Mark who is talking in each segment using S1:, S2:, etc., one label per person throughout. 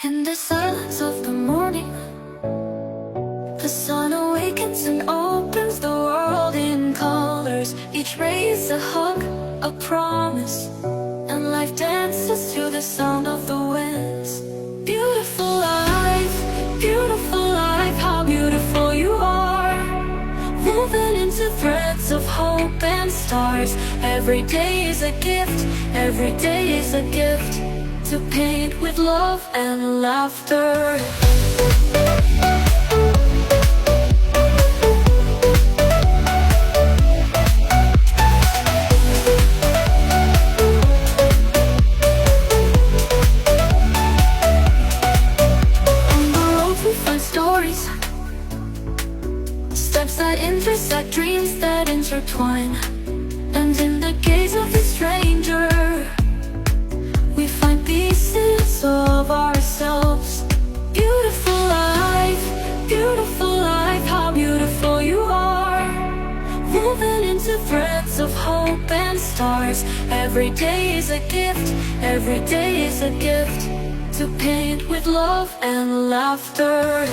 S1: In the silence of the morning, the sun awakens and opens the world in colors. Each ray is a hug, a promise, and life dances to the sound of the winds. Beautiful life, how beautiful you are. Woven into threads of hope and stars. Every day is a gift, every day is a gift, to paint with love and laughter. On the road we find stories, steps that intersect, dreams that intertwine. And in the gaze of the stranger, we find pieces of ourselves. Beautiful life, how beautiful you are. Woven into threads of hope and stars. Every day is a gift, every day is a gift, to paint with love and laughter.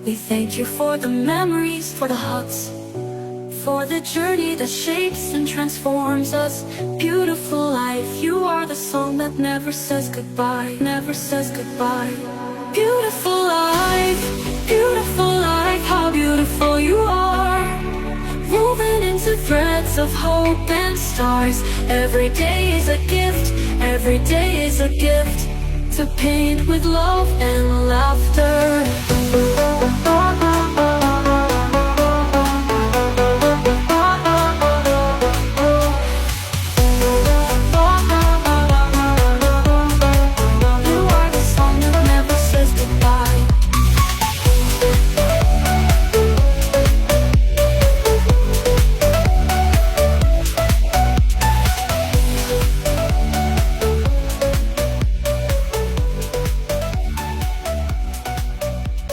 S1: We thank you for the memories, for the hugs, for the journey that shapes and transforms us. Beautiful life, you are the song that never says goodbye, never says goodbye. Beautiful life, how beautiful you are. Woven into threads of hope and stars. Every day is a gift, every day is a gift, to paint with love and laughter.